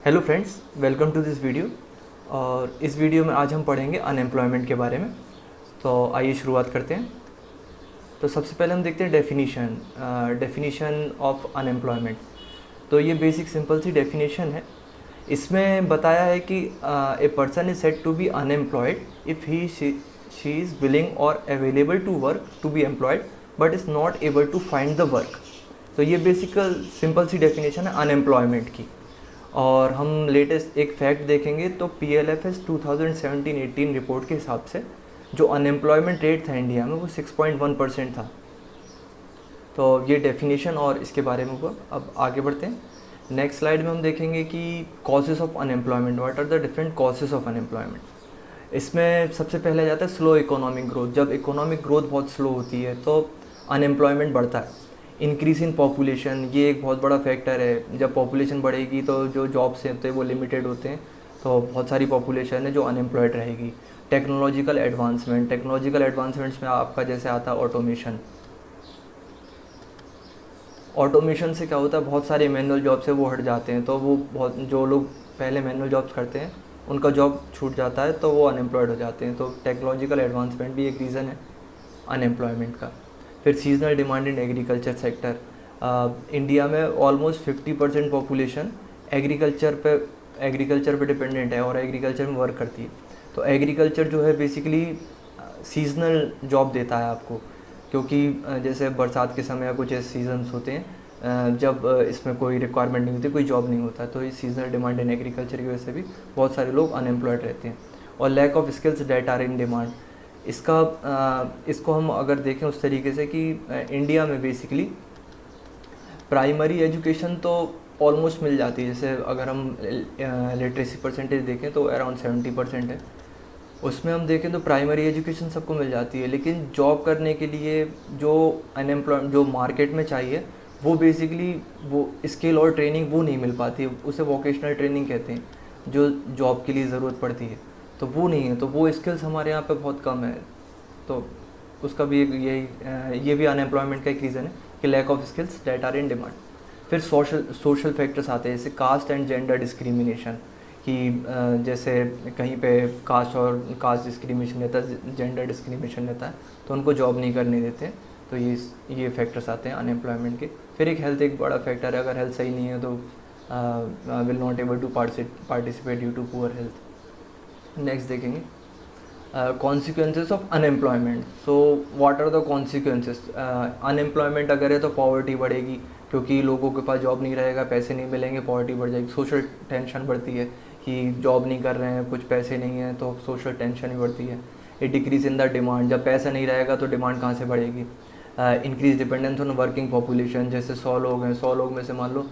Hello friends, welcome to this video. और इस video में आज हम पढ़ेंगे अनएम्प्लॉयमेंट के बारे में। तो आइए शुरुआत करते हैं। तो सबसे पहले हम देखते हैं डेफिनीशन ऑफ अनएम्प्लॉयमेंट। तो ये बेसिक सिंपल सी डेफिनेशन है। इसमें बताया है कि a person is said to be unemployed if he she is willing और available to work to be employed but is not able to find the work. तो ये बेसिकल सिंपल सी डेफिनेशन है अनएम्प्लॉयमेंट की। और हम लेटेस्ट एक fact देखेंगे तो PLFS 2017-18 रिपोर्ट के हिसाब से जो अनएम्प्लॉयमेंट रेट था इंडिया में वो 6.1% था। तो ये डेफिनेशन और इसके बारे में हुआ। अब आगे बढ़ते हैं। नेक्स्ट स्लाइड में हम देखेंगे कि causes of unemployment, what are the different causes of unemployment. इसमें सबसे पहले जाता है स्लो इकोनॉमिक ग्रोथ। जब इकोनॉमिक ग्रोथ बहुत स्लो होती है तो अनएम्प्लॉयमेंट बढ़ता है। इंक्रीज़ इन पॉपुलेशन, ये एक बहुत बड़ा फैक्टर है। जब पॉपुलेशन बढ़ेगी तो जो जॉब्स होते हैं वो लिमिटेड होते हैं, तो बहुत सारी पॉपुलेशन है जो अनएम्प्लॉयड रहेगी। टेक्नोलॉजिकल एडवांसमेंट्स में आपका जैसे आता है ऑटोमेशन। ऑटोमेशन से क्या होता है, बहुत सारे मैनुअल जॉब से वो हट जाते हैं, तो वो बहुत जो लोग पहले मैनुअल जॉब्स करते हैं उनका जॉब छूट जाता है तो वो अनएम्प्लॉयड हो जाते हैं। तो टेक्नोलॉजिकल एडवांसमेंट भी एक रीज़न है अनएम्प्लॉयमेंट का। फिर seasonal demand in agriculture sector. India में ऑलमोस्ट 50% पॉपुलेशन एग्रीकल्चर पे डिपेंडेंट है और एग्रीकल्चर में वर्क करती है। तो एग्रीकल्चर जो है बेसिकली सीजनल जॉब देता है आपको, क्योंकि जैसे बरसात के समय कुछ ऐसे सीजन्स होते हैं जब इसमें कोई रिक्वायरमेंट नहीं होती, कोई जॉब नहीं होता, तो ये सीजनल डिमांड इन एग्रीकल्चर की वजह से भी बहुत सारे लोग अनएम्प्लॉयड रहते हैं। और lack of skills that are in demand. इसको हम अगर देखें उस तरीके से कि इंडिया में बेसिकली प्राइमरी एजुकेशन तो ऑलमोस्ट मिल जाती है। जैसे अगर हम लिटरेसी परसेंटेज देखें तो अराउंड 70% है। उसमें हम देखें तो प्राइमरी एजुकेशन सबको मिल जाती है, लेकिन जॉब करने के लिए जो मार्केट में चाहिए वो बेसिकली वो स्किल और ट्रेनिंग वो नहीं मिल पाती है। उसे वोकेशनल ट्रेनिंग कहते हैं, जो जॉब के लिए ज़रूरत पड़ती है, तो वो नहीं है। तो वो स्किल्स हमारे यहाँ पे बहुत कम है। तो उसका भी एक ये भी अनएम्प्लॉयमेंट का एक रीज़न है कि lack of skills that are in demand. फिर सोशल फैक्टर्स आते हैं, जैसे कास्ट एंड जेंडर डिस्क्रिमिनेशन, कि जैसे कहीं पे कास्ट डिस्क्रिमिनेशन रहता है, जेंडर डिस्क्रिमिनेशन रहता है, तो उनको जॉब नहीं करने देते। तो ये फैक्टर्स आते हैं अनएम्प्लॉयमेंट के। फिर हेल्थ एक बड़ा फैक्टर है। अगर हेल्थ सही नहीं है तो will not able to participate due to poor health. Next देखेंगे consequences of unemployment. So what are the consequences. Unemployment अगर है तो पॉवर्टी बढ़ेगी, क्योंकि लोगों के पास जॉब नहीं रहेगा, पैसे नहीं मिलेंगे, पॉवर्टी बढ़ जाएगी। सोशल टेंशन बढ़ती है कि जॉब नहीं कर रहे हैं, कुछ पैसे नहीं हैं, तो सोशल टेंशन भी बढ़ती है। ए डिक्रीज इन द डिमांड, जब पैसा नहीं रहेगा तो डिमांड कहाँ से बढ़ेगी। Increase dependence on working population, जैसे 100 लोग हैं, 100 लोग में से मान लो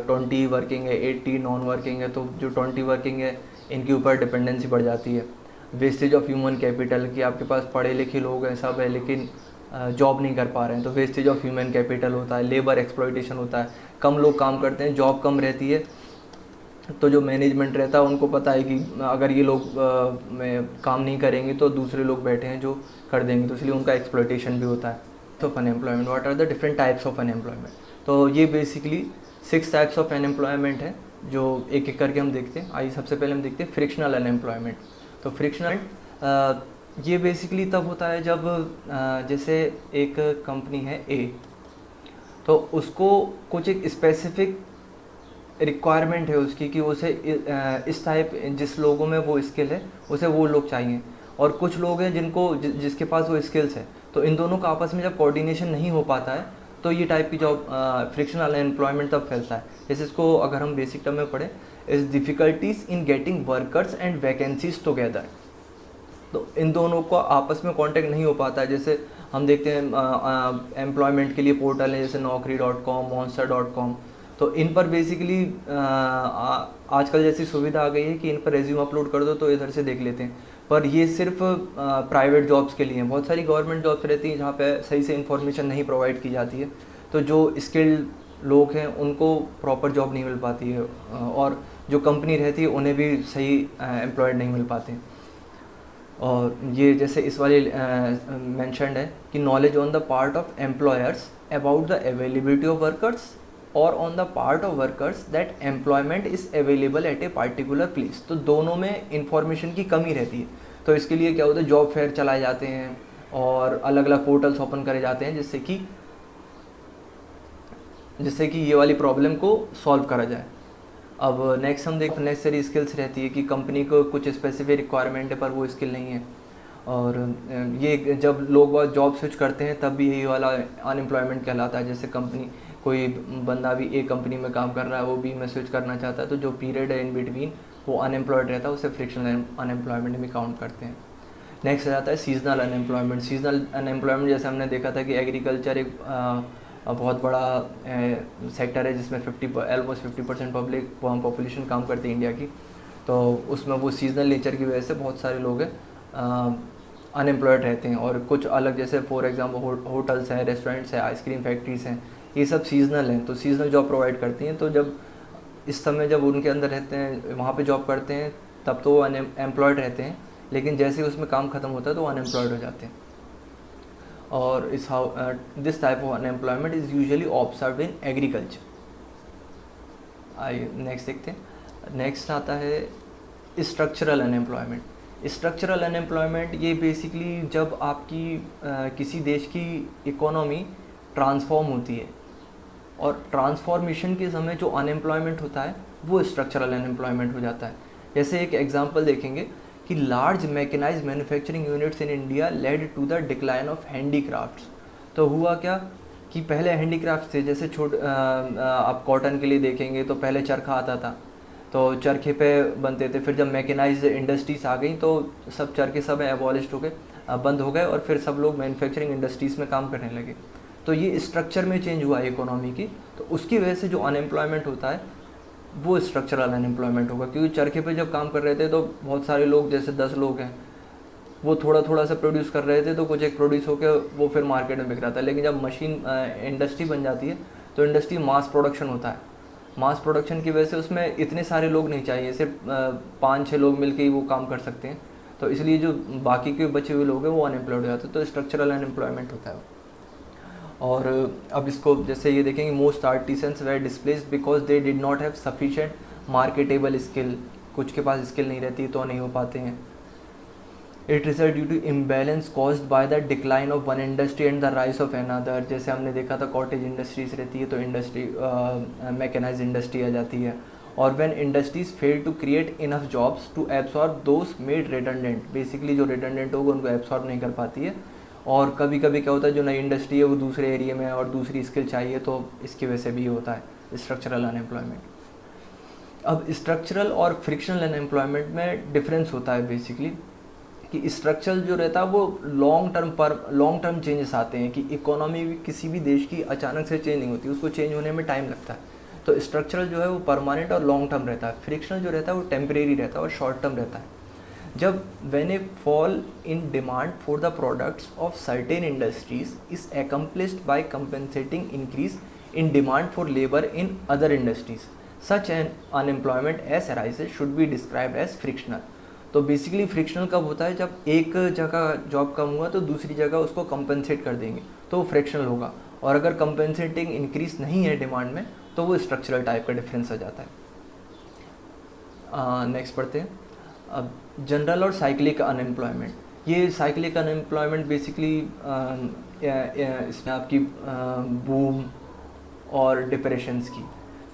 20 वर्किंग है, 80 नॉन वर्किंग है, तो जो 20 वर्किंग है इनके ऊपर डिपेंडेंसी बढ़ जाती है। वेस्टेज ऑफ ह्यूमन कैपिटल, कि आपके पास पढ़े लिखे लोग हैं, सब है, लेकिन जॉब नहीं कर पा रहे हैं, तो वेस्टेज ऑफ ह्यूमन कैपिटल होता है। लेबर एक्सप्लॉयटेशन होता है, कम लोग काम करते हैं, जॉब कम रहती है, तो जो मैनेजमेंट रहता है उनको पता है कि अगर ये लोग काम नहीं करेंगे तो दूसरे लोग बैठे हैं जो कर देंगे, तो इसलिए उनका एक्सप्लॉयटेशन भी होता है। Of unemployment, what are the different types of unemployment. तो ये बेसिकली 6 टाइप्स ऑफ अनएम्प्लॉयमेंट है, जो एक एक करके हम देखते हैं। आइए सबसे पहले हम देखते हैं फ्रिक्शनल अनएम्प्लॉयमेंट। तो फ्रिक्शनल ये बेसिकली तब होता है जब जैसे एक कंपनी है A, तो उसको कुछ एक स्पेसिफिक रिक्वायरमेंट है उसकी कि उसे इस टाइप, जिस लोगों में वो स्किल है उसे वो लोग चाहिए, और कुछ लोग हैं जिसके पास वो स्किल्स है। तो इन दोनों का आपस में जब कोऑर्डिनेशन नहीं हो पाता है तो ये टाइप की जॉब फ्रिक्शनल अनएम्प्लॉयमेंट तब फैलता है। जैसे इसको अगर हम बेसिक टर्म में पढ़ें, is difficulties in getting workers and vacancies together. तो इन दोनों को आपस में कांटेक्ट नहीं हो पाता है। जैसे हम देखते हैं एम्प्लॉयमेंट के लिए पोर्टल है, जैसे naukri.com, monster.com, तो इन पर बेसिकली आजकल जैसी सुविधा आ गई है कि इन पर रेज्यूम अपलोड कर दो तो इधर से देख लेते हैं। पर ये सिर्फ प्राइवेट जॉब्स के लिए हैं। बहुत सारी गवर्नमेंट जॉब्स रहती हैं जहाँ पे सही से इन्फॉर्मेशन नहीं प्रोवाइड की जाती है, तो जो स्किल्ड लोग हैं उनको प्रॉपर जॉब नहीं मिल पाती है, और जो कंपनी रहती है उन्हें भी सही एम्प्लॉयड नहीं मिल पाते। और ये जैसे इस वाले मेंशन्ड है कि knowledge on the part of employers about the availability of workers और on the part of workers that employment is available at a particular place. तो दोनों में इंफॉर्मेशन की कमी रहती है। तो इसके लिए क्या होता है, जॉब फेयर चलाए जाते हैं और अलग अलग पोर्टल्स ओपन करे जाते हैं जिससे कि ये वाली प्रॉब्लम को सॉल्व करा जाए। अब नेक्स्ट हम देख नेसेसरी स्किल्स रहती है कि कंपनी को कुछ स्पेसिफिक रिक्वायरमेंट है पर वो स्किल नहीं है, और ये जब लोग बहुत जॉब स्विच करते हैं तब भी यही वाला अनएम्प्लॉयमेंट कहलाता है। जैसे कंपनी कोई बंदा भी एक कंपनी में काम कर रहा है, वो भी में स्विच करना चाहता है, तो जो पीरियड है इन बिटवीन वो अनएम्प्लॉयड रहता है, उसे फ्रिक्शनल अनएम्प्लॉयमेंट में काउंट करते हैं। नेक्स्ट आ जाता है सीजनल अनएम्प्लॉयमेंट। सीजनल अनएम्प्लॉयमेंट जैसे हमने देखा था कि एग्रीकल्चर एक बहुत बड़ा सेक्टर है जिसमें ऑलमोस्ट 50% पब्लिक पॉपुलेशन काम करती है इंडिया की। तो उसमें वो सीजनल नेचर की वजह से बहुत सारे लोग अनएम्प्लॉयड रहते हैं। और कुछ अलग जैसे फॉर एग्जांपल होटल्स हैं, रेस्टोरेंट्स हैं, आइसक्रीम फैक्ट्रीज हैं, ये सब सीजनल हैं, तो सीजनल जॉब प्रोवाइड करती हैं। तो जब इस समय जब उनके अंदर रहते हैं, वहाँ पे जॉब करते हैं, तब तो वो अनएम्प्लॉयड रहते हैं, लेकिन जैसे ही उसमें काम ख़त्म होता है तो वो अनएम्प्लॉयड हो जाते हैं। और इस this type of unemployment is usually observed in agriculture. आइए नेक्स्ट देखते हैं। नेक्स्ट आता है स्ट्रक्चरल अनएम्प्लॉयमेंट। स्ट्रक्चरल अनएम्प्लॉयमेंट ये बेसिकली जब आपकी किसी देश की इकोनॉमी ट्रांसफॉर्म होती है, और ट्रांसफॉर्मेशन के समय जो अनएम्प्लॉयमेंट होता है वो स्ट्रक्चरल अनएम्प्लॉयमेंट हो जाता है। जैसे एक एग्जांपल देखेंगे कि large mechanised manufacturing units in India led to the decline of handicrafts. तो हुआ क्या कि पहले हैंडीक्राफ्ट थे, जैसे आप कॉटन के लिए देखेंगे तो पहले चरखा आता था, तो चरखे पे बनते थे। फिर जब मैकेनाइज्ड इंडस्ट्रीज आ गई तो सब चरखे सब एबॉलिश्ड हो गए, बंद हो गए, और फिर सब लोग मैन्युफैक्चरिंग इंडस्ट्रीज़ में काम करने लगे। तो ये स्ट्रक्चर में चेंज हुआ इकोनॉमी की, तो उसकी वजह से जो अनएम्प्लॉयमेंट होता है वो स्ट्रक्चरल अनएम्प्लॉयमेंट होगा। क्योंकि चरखे पे जब काम कर रहे थे तो बहुत सारे लोग, जैसे 10 लोग हैं, वो थोड़ा थोड़ा सा प्रोड्यूस कर रहे थे, तो कुछ एक प्रोड्यूस होकर वो फिर मार्केट में बिक रहा था। लेकिन जब मशीन इंडस्ट्री बन जाती है तो इंडस्ट्री मास प्रोडक्शन होता है। मास प्रोडक्शन की वजह से उसमें इतने सारे लोग नहीं चाहिए, सिर्फ 5-6 लोग मिलकर ही वो काम कर सकते हैं। तो इसलिए जो बाकी के बचे हुए लोग हैं वो अनएम्प्लॉयड हो जाते हैं, तो स्ट्रक्चरल अनएम्प्लॉयमेंट होता है। और अब इसको जैसे ये देखेंगे, most artisans were displaced because they did not have sufficient marketable skill. कुछ के पास स्किल नहीं रहती तो नहीं हो पाते हैं। It result due to imbalance caused by the decline of one industry and the rise of another. जैसे हमने देखा था कॉटेज इंडस्ट्रीज रहती है तो इंडस्ट्री मैकेनाइज इंडस्ट्री आ जाती है। और when industries fail to create enough jobs to absorb those made redundant, basically जो रिडंडेंट होगा उनको एब्सॉर्ब नहीं कर पाती है। और कभी कभी क्या होता है, जो नई इंडस्ट्री है वो दूसरे एरिया में और दूसरी स्किल चाहिए, तो इसकी वजह से भी होता है स्ट्रक्चरल अनएम्प्लॉयमेंट। अब स्ट्रक्चरल और फ्रिक्शनल अनएम्प्लॉयमेंट में डिफरेंस होता है बेसिकली कि स्ट्रक्चरल जो रहता है वो लॉन्ग टर्म चेंजेस आते हैं, कि इकोनॉमी किसी भी देश की अचानक से चेंज नहीं होती, उसको चेंज होने में टाइम लगता है। तो स्ट्रक्चरल जो है वो परमानेंट और लॉन्ग टर्म रहता है। फ्रिक्शनल जो रहता है वो टेम्परेरी रहता है और शॉर्ट टर्म रहता है। जब when a fall in demand for the products of certain industries is accomplished by compensating increase in demand for labor in other industries, such an unemployment as arises should be described as frictional। तो basically frictional कब होता है, जब एक जगह job कम हुआ तो दूसरी जगह उसको कंपनसेट कर देंगे तो वो फ्रिक्शनल होगा। और अगर कंपनसेटिंग इंक्रीज नहीं है डिमांड में तो वो स्ट्रक्चरल टाइप का डिफरेंस आ जाता है। नेक्स्ट पढ़ते हैं। अब जनरल और साइक्लिक अनएम्प्लॉयमेंट। ये साइक्लिक अनएम्प्लॉयमेंट बेसिकली इसमें आपकी बूम और डिप्रेशंस की।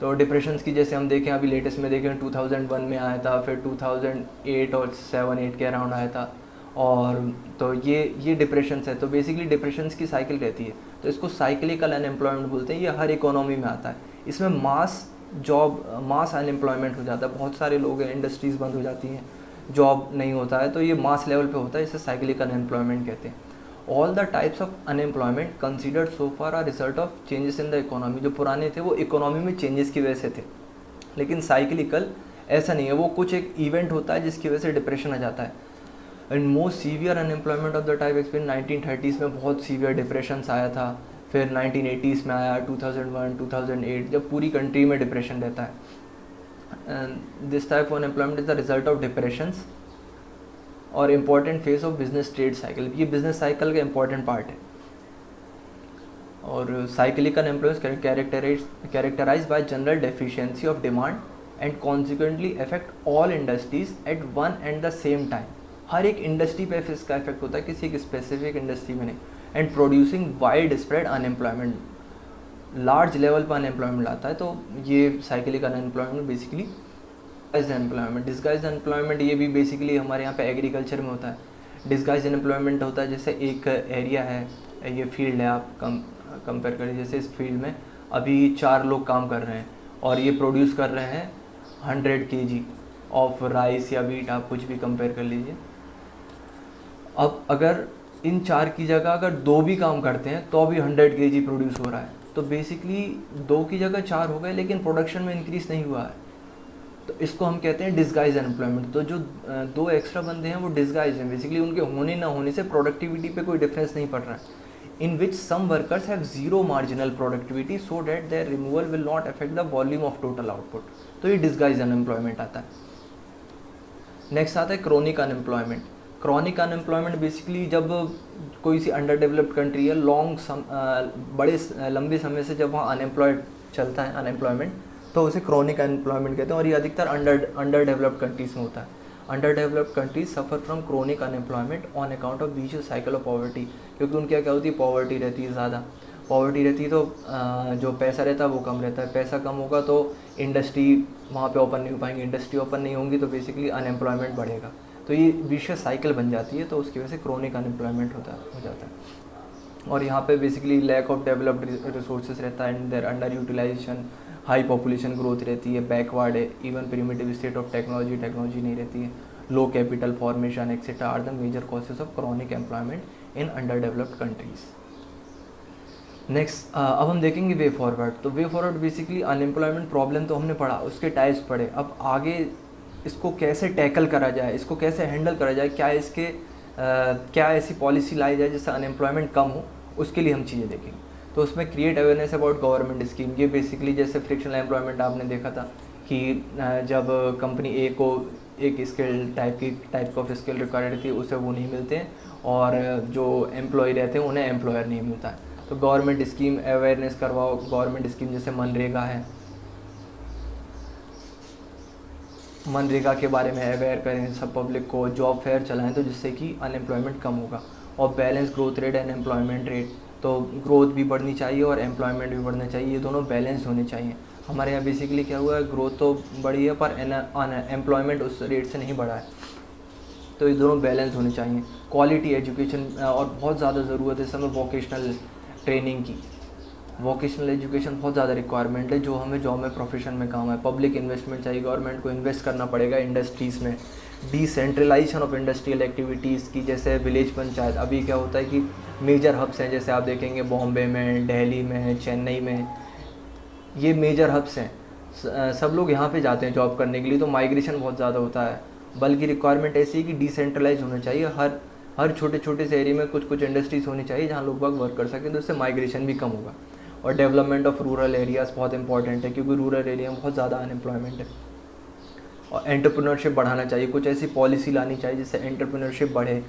तो डिप्रेशंस की जैसे हम देखें, अभी लेटेस्ट में देखें 2001 में आया था, फिर 2008 और 7-8 के अराउंड आया था। और तो ये डिप्रेशंस है। तो बेसिकली डिप्रेशंस की साइकिल रहती है, तो इसको साइक्लिकल अनएम्प्लॉयमेंट बोलते हैं। ये हर इकोनॉमी में आता है। इसमें मास अनएम्प्लॉयमेंट हो जाता है, बहुत सारे लोग हैं, इंडस्ट्रीज़ बंद हो जाती हैं, जॉब नहीं होता है, तो ये मास लेवल पे होता है, इसे साइक्लिक अनएम्प्लॉयमेंट कहते हैं। All the types of unemployment considered so far are result of changes in the economy. जो पुराने थे वो इकोनॉमी में चेंजेस की वजह से थे, लेकिन साइक्लिकल ऐसा नहीं है, वो कुछ एक इवेंट होता है जिसकी वजह से डिप्रेशन आ जाता है। And most severe unemployment of the type experience 1930s में बहुत सीवियर डिप्रेशन आया था, फिर 1980s में आया, 2001, 2008, जब पूरी कंट्री में डिप्रेशन रहता है। This type of unemployment is the result of depressions और important phase of business trade cycle. ये बिजनेस साइकिल का इम्पॉर्टेंट पार्ट है। और cyclical unemployment characterize by general deficiency of demand and consequently affect all industries at one and the same time. हर एक industry पे इसका effect होता है, किसी एक स्पेसिफिक इंडस्ट्री में नहीं। And producing wide spread unemployment, large level पर अनएम्प्लॉयमेंट लाता है। तो ये cyclical unemployment basically disguise unemployment ये भी बेसिकली हमारे यहाँ पे एग्रीकल्चर में होता है। डिस्गाइज अनएम्प्लॉयमेंट होता है जैसे एक एरिया है, ये फील्ड है, आप कंपेयर करिए, जैसे इस फील्ड में अभी 4 लोग काम कर रहे हैं और ये प्रोड्यूस कर रहे हैं 100 kg ऑफ राइस या वीट, आप कुछ भी कंपेयर कर लीजिए। अब अगर इन 4 की जगह अगर 2 भी काम करते हैं तो अभी 100 kg प्रोड्यूस हो रहा है। तो बेसिकली 2 की जगह 4 हो गए लेकिन प्रोडक्शन में इंक्रीज नहीं हुआ है। तो इसको हम कहते हैं डिस्गाइज अनएम्प्लॉयमेंट। तो जो 2 एक्स्ट्रा बंदे हैं वो डिस्गाइज हैं, बेसिकली उनके होने ना होने से प्रोडक्टिविटी पे कोई डिफरेंस नहीं पड़ रहा है। In which some workers have zero marginal productivity so that their removal will not affect the volume of total output. तो ये डिस्गाइज अनएम्प्लॉयमेंट आता है। नेक्स्ट आता है chronic unemployment. Chronic unemployment basically जब कोई सी अंडर डेवलप्ड कंट्री है, बड़े लंबे समय से जब वहाँ अनएम्प्लॉयड चलता है अनएम्प्लॉयमेंट, तो उसे क्रॉनिक अनएम्प्लॉयमेंट कहते हैं। और ये अधिकतर अंडर डेवलप्ड कंट्रीज़ में होता है। Under developed countries suffer from chronic unemployment on account of vicious cycle of poverty, क्योंकि उनकी क्या होती है, पॉवर्टी रहती है ज़्यादा। पॉवर्टी रहती है तो जो पैसा रहता है वो कम रहता है, पैसा कम होगा तो इंडस्ट्री वहाँ पे ओपन नहीं हो पाएंगी, इंडस्ट्री ओपन नहीं होंगी तो बेसिकली अनएम्प्लॉयमेंट बढ़ेगा। तो ये विशियस साइकिल बन जाती है, तो उसकी वजह से क्रोनिक अनएम्प्लॉयमेंट हो जाता है। और यहाँ पे basically lack of developed resources रहता है and their underutilization, high population growth रहती है, बैकवर्ड है, even primitive state of technology नहीं रहती है, low capital formation etcetera are the major causes of chronic employment in underdeveloped countries. Next अब हम देखेंगे वे फॉरवर्ड। तो way forward basically unemployment problem तो हमने पढ़ा, उसके टाइप्स पढ़े। अब आगे इसको कैसे टैकल करा जाए, इसको कैसे हैंडल करा जाए, क्या ऐसी पॉलिसी लाई जाए जिससे अनएम्प्लॉयमेंट कम हो, उसके लिए हम चीज़ें देखेंगे। तो उसमें create awareness about government scheme. ये बेसिकली जैसे फ्रिक्शनल एम्प्लॉयमेंट आपने देखा था कि जब कंपनी ए को एक skill type of skill required रहती है, उसे वो नहीं मिलते हैं, और जो एम्प्लॉय रहते हैं उन्हें एम्प्लॉयर नहीं मिलता है। तो गवर्नमेंट स्कीम अवेयरनेस करवाओ, गवर्नमेंट स्कीम जैसे मनरेगा है, मनरेगा के बारे में अवेयर करें सब पब्लिक को, जॉब फेयर चलाएं तो जिससे कि अनएम्प्लॉयमेंट कम होगा। और balance growth rate and employment rate, तो ग्रोथ भी बढ़नी चाहिए और एम्प्लॉयमेंट भी बढ़ना चाहिए, ये दोनों बैलेंस होने चाहिए। हमारे यहाँ बेसिकली क्या हुआ है, ग्रोथ तो बढ़ी है पर एम्प्लॉयमेंट उस रेट से नहीं बढ़ा है, तो ये दोनों बैलेंस होने चाहिए। क्वालिटी एजुकेशन, और बहुत ज़्यादा ज़रूरत है इस समय वोकेशनल ट्रेनिंग की। वोकेशनल एजुकेशन बहुत ज़्यादा रिक्वायरमेंट है जो हमें जॉब में प्रोफेशन में काम है। पब्लिक इन्वेस्टमेंट चाहिए, गवर्नमेंट को इन्वेस्ट करना पड़ेगा इंडस्ट्रीज़ में। डिसेंट्रलाइजेशन ऑफ इंडस्ट्रियल एक्टिविटीज़ की, जैसे विलेज पंचायत। अभी क्या होता है कि मेजर हब्स हैं, जैसे आप देखेंगे बॉम्बे में, दिल्ली में, चेन्नई में, ये मेजर हब्स हैं, सब लोग यहाँ पे जाते हैं जॉब करने के लिए, तो माइग्रेशन बहुत ज़्यादा होता है। बल्कि रिक्वायरमेंट ऐसी है कि डिसेंट्रलाइज होना चाहिए, हर छोटे से एरिया में कुछ इंडस्ट्रीज होनी चाहिए जहाँ लोग बाग वर्क कर सकें, तो उससे माइग्रेशन भी कम होगा। और डेवलपमेंट ऑफ रूरल एरियाज़ बहुत इंपॉर्टेंट है, क्योंकि रूरल एरिया में बहुत ज़्यादा अनएम्प्लॉयमेंट है। और एंटरप्रेन्योरशिप बढ़ाना चाहिए, कुछ ऐसी पॉलिसी लानी चाहिए जिससे एंटरप्रेन्योरशिप बढ़े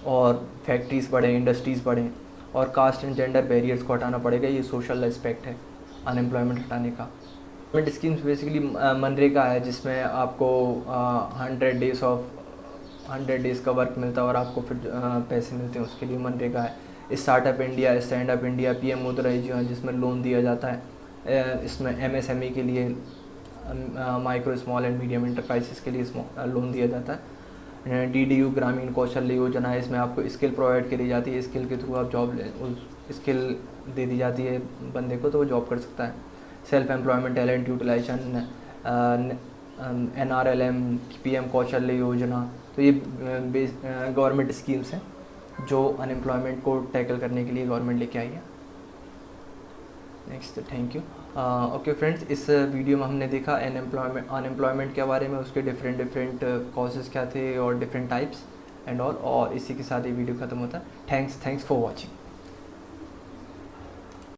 और फैक्ट्रीज़ बढ़े, इंडस्ट्रीज़ बढ़ें। और कास्ट एंड जेंडर बैरियर्स को हटाना पड़ेगा, ये सोशल एस्पेक्ट है अनएम्प्लॉयमेंट हटाने का। गवर्नमेंट स्कीम्स बेसिकली मनरेगा है, जिसमें आपको 100 डेज़ का वर्क मिलता है और आपको फिर पैसे मिलते हैं, उसके लिए मनरेगा है। Startup India, stand up India, PM मुद्रा योजना जिसमें लोन दिया जाता है, इसमें एमएसएमई के लिए, micro small and medium enterprises के लिए लोन दिया जाता है। डीडीयू ग्रामीण कौशल्य योजना है, इसमें आपको स्किल प्रोवाइड करी जाती है, स्किल के थ्रू आप जॉब उस स्किल दे दी जाती है बंदे को, तो वो जॉब कर सकता है। Self employment talent utilisation, NRLM, PM Kaushalya Yojana, तो ये गवर्नमेंट स्कीम्स हैं जो अनएम्प्लॉयमेंट को टैकल करने के लिए गवर्नमेंट लेके आई है। Next, thank you. Okay friends, इस वीडियो में हमने देखा अनएम्प्लॉयमेंट के बारे में, उसके डिफरेंट कॉजेज़ क्या थे और डिफरेंट टाइप्स एंड ऑल, और इसी के साथ ये वीडियो ख़त्म होता है। Thanks for watching.